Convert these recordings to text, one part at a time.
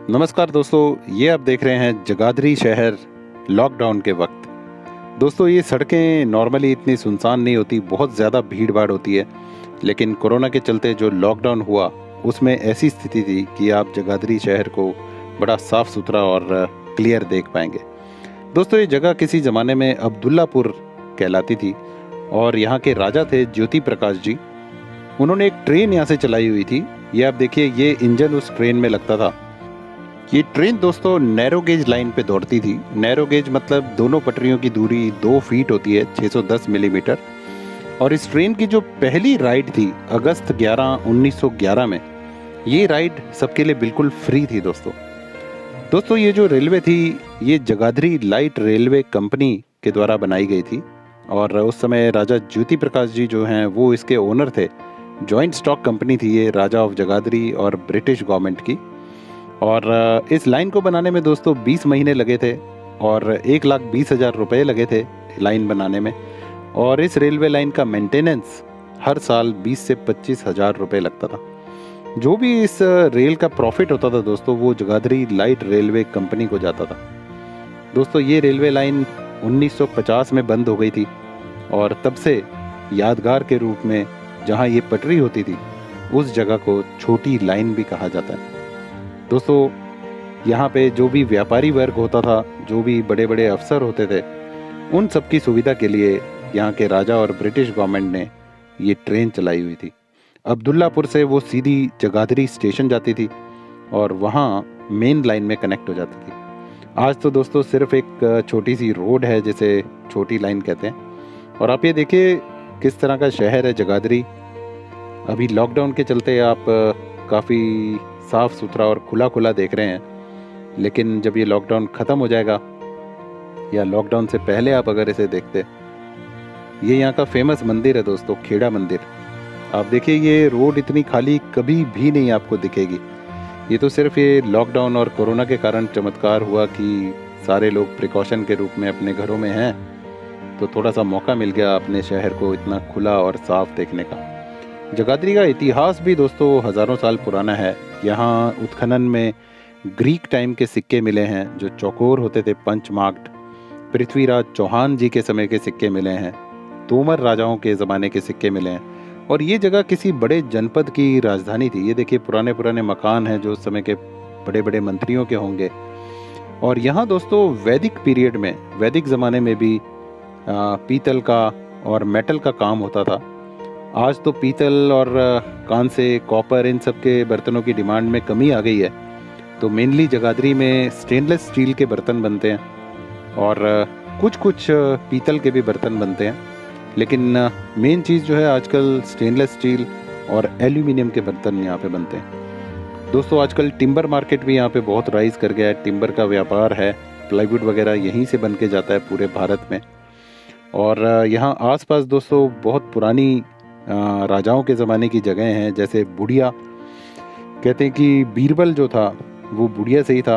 नमस्कार दोस्तों, ये आप देख रहे हैं जगाधरी शहर लॉकडाउन के वक्त। दोस्तों, ये सड़कें नॉर्मली इतनी सुनसान नहीं होती, बहुत ज़्यादा भीड़ भाड़ होती है। लेकिन कोरोना के चलते जो लॉकडाउन हुआ उसमें ऐसी स्थिति थी कि आप जगाधरी शहर को बड़ा साफ़ सुथरा और क्लियर देख पाएंगे। दोस्तों, ये जगह किसी ज़माने में अब्दुल्लापुर कहलाती थी और यहाँ के राजा थे ज्योति प्रकाश जी। उन्होंने एक ट्रेन यहाँ से चलाई हुई थी। ये आप देखिए, ये इंजन उस ट्रेन में लगता था। ये ट्रेन दोस्तों नैरो गेज लाइन पे दौड़ती थी। नैरो गेज मतलब दोनों पटरियों की दूरी 2 फीट होती है, 610 मिलीमीटर। और इस ट्रेन की जो पहली राइड थी अगस्त 1911 में, ये राइड सबके लिए बिल्कुल फ्री थी दोस्तों ये जो रेलवे थी, ये जगाधरी लाइट रेलवे कंपनी के द्वारा बनाई गई थी। और उस समय राजा ज्योति प्रकाश जी जो हैं वो इसके ओनर थे। जॉइंट स्टॉक कंपनी थी ये, राजा ऑफ जगाधरी और ब्रिटिश गवर्नमेंट की। और इस लाइन को बनाने में दोस्तों 20 महीने लगे थे और 1,20,000 रुपये लगे थे लाइन बनाने में। और इस रेलवे लाइन का मेंटेनेंस हर साल 20 से 25,000 रुपये लगता था। जो भी इस रेल का प्रॉफिट होता था दोस्तों, वो जगाधरी लाइट रेलवे कंपनी को जाता था। दोस्तों, ये रेलवे लाइन 1950 में बंद हो गई थी और तब से यादगार के रूप में जहाँ ये पटरी होती थी उस जगह को छोटी लाइन भी कहा जाता है। दोस्तों, यहाँ पे जो भी व्यापारी वर्ग होता था, जो भी बड़े बड़े अफसर होते थे, उन सब की सुविधा के लिए यहाँ के राजा और ब्रिटिश गवर्नमेंट ने ये ट्रेन चलाई हुई थी। अब्दुल्लापुर से वो सीधी जगाधरी स्टेशन जाती थी और वहाँ मेन लाइन में कनेक्ट हो जाती थी। आज तो दोस्तों सिर्फ एक छोटी सी रोड है जिसे छोटी लाइन कहते हैं। और आप ये देखिए किस तरह का शहर है जगाधरी। अभी लॉकडाउन के चलते आप काफ़ी साफ़ सुथरा और खुला खुला देख रहे हैं, लेकिन जब ये लॉकडाउन ख़त्म हो जाएगा या लॉकडाउन से पहले आप अगर इसे देखते, ये यहाँ का फेमस मंदिर है दोस्तों, खेड़ा मंदिर। आप देखिए, ये रोड इतनी खाली कभी भी नहीं आपको दिखेगी। ये तो सिर्फ ये लॉकडाउन और कोरोना के कारण चमत्कार हुआ कि सारे लोग प्रिकॉशन के रूप में अपने घरों में हैं, तो थोड़ा सा मौका मिल गया अपने शहर को इतना खुला और साफ देखने का। जगाधरी का इतिहास भी दोस्तों हज़ारों साल पुराना है। यहाँ उत्खनन में ग्रीक टाइम के सिक्के मिले हैं जो चौकोर होते थे, पंचमार्क्ड। पृथ्वीराज चौहान जी के समय के सिक्के मिले हैं, तोमर राजाओं के ज़माने के सिक्के मिले हैं। और ये जगह किसी बड़े जनपद की राजधानी थी। ये देखिए पुराने पुराने मकान हैं जो उस समय के बड़े बड़े मंत्रियों के होंगे। और यहाँ दोस्तों वैदिक पीरियड में, वैदिक ज़माने में भी पीतल का और मेटल का काम होता था। आज तो पीतल और कांसे, कॉपर, इन सब के बर्तनों की डिमांड में कमी आ गई है, तो मेनली जगाधरी में स्टेनलेस स्टील के बर्तन बनते हैं और कुछ कुछ पीतल के भी बर्तन बनते हैं। लेकिन मेन चीज़ जो है आजकल स्टेनलेस स्टील और एल्यूमिनियम के बर्तन यहाँ पे बनते हैं। दोस्तों, आजकल टिम्बर मार्केट भी यहाँ पे बहुत राइज कर गया है। टिम्बर का व्यापार है, प्लाईवुड वगैरह यहीं से बन के जाता है पूरे भारत में। और यहाँ आसपास दोस्तों बहुत पुरानी राजाओं के ज़माने की जगह हैं, जैसे बुढ़िया। कहते हैं कि बीरबल जो था वो बुढ़िया से ही था।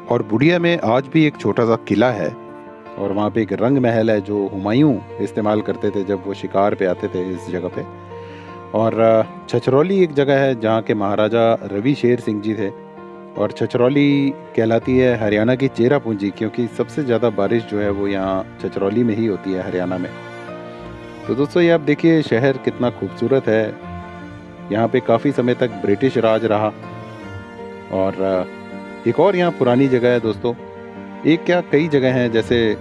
और बुढ़िया में आज भी एक छोटा सा किला है और वहाँ पे एक रंग महल है जो हुमायूं इस्तेमाल करते थे जब वो शिकार पे आते थे इस जगह पे। और छछरौली एक जगह है जहाँ के महाराजा रवि शेर सिंह जी थे। और छछरौली कहलाती है हरियाणा की चेरापूंजी, क्योंकि सबसे ज़्यादा बारिश जो है वो यहाँ छछरौली में ही होती है, हरियाणा में। तो दोस्तों, ये आप देखिए शहर कितना खूबसूरत है। यहाँ पे काफ़ी समय तक ब्रिटिश राज रहा। और एक और यहाँ पुरानी जगह है दोस्तों, एक क्या कई जगह हैं, जैसे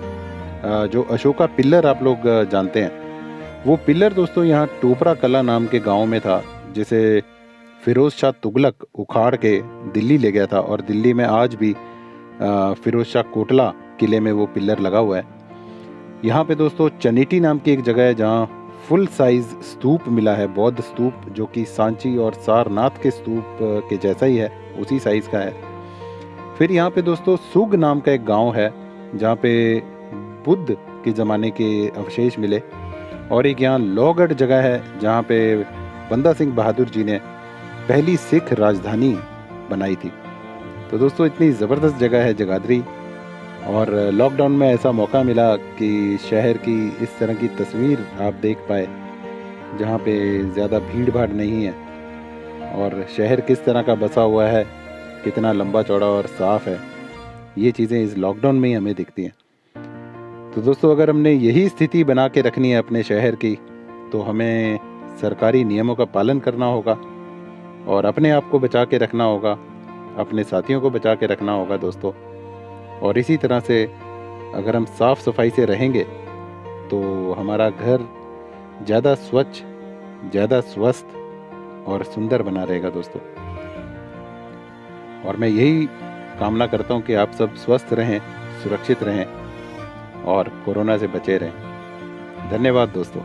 जो अशोका पिल्लर आप लोग जानते हैं। वो पिल्लर दोस्तों यहाँ टोपरा कला नाम के गांव में था, जिसे फिरोज शाह तुगलक उखाड़ के दिल्ली ले गया था। और दिल्ली में आज भी फिरोज शाह कोटला किले में वो पिल्लर लगा हुआ है। यहाँ पे दोस्तों चनेटी नाम की एक जगह है जहाँ फुल साइज स्तूप मिला है, बौद्ध स्तूप, जो कि सांची और सारनाथ के स्तूप के जैसा ही है, उसी साइज का है। फिर यहाँ पे दोस्तों सुग नाम का एक गांव है जहाँ पे बुद्ध के ज़माने के अवशेष मिले। और एक यहाँ लोहगढ़ जगह है जहाँ पे बंदा सिंह बहादुर जी ने पहली सिख राजधानी बनाई थी। तो दोस्तों इतनी ज़बरदस्त जगह है जगाधरी। और लॉकडाउन में ऐसा मौका मिला कि शहर की इस तरह की तस्वीर आप देख पाए जहाँ पे ज़्यादा भीड़ भाड़ नहीं है और शहर किस तरह का बसा हुआ है कितना लंबा चौड़ा और साफ़ है, ये चीज़ें इस लॉकडाउन में ही हमें दिखती हैं। तो दोस्तों, अगर हमने यही स्थिति बना के रखनी है अपने शहर की, तो हमें सरकारी नियमों का पालन करना होगा और अपने आप को बचा के रखना होगा, अपने साथियों को बचा के रखना होगा दोस्तों। और इसी तरह से अगर हम साफ़ सफाई से रहेंगे तो हमारा घर ज़्यादा स्वच्छ, ज़्यादा स्वस्थ और सुंदर बना रहेगा दोस्तों। और मैं यही कामना करता हूँ कि आप सब स्वस्थ रहें, सुरक्षित रहें और कोरोना से बचे रहें। धन्यवाद दोस्तों।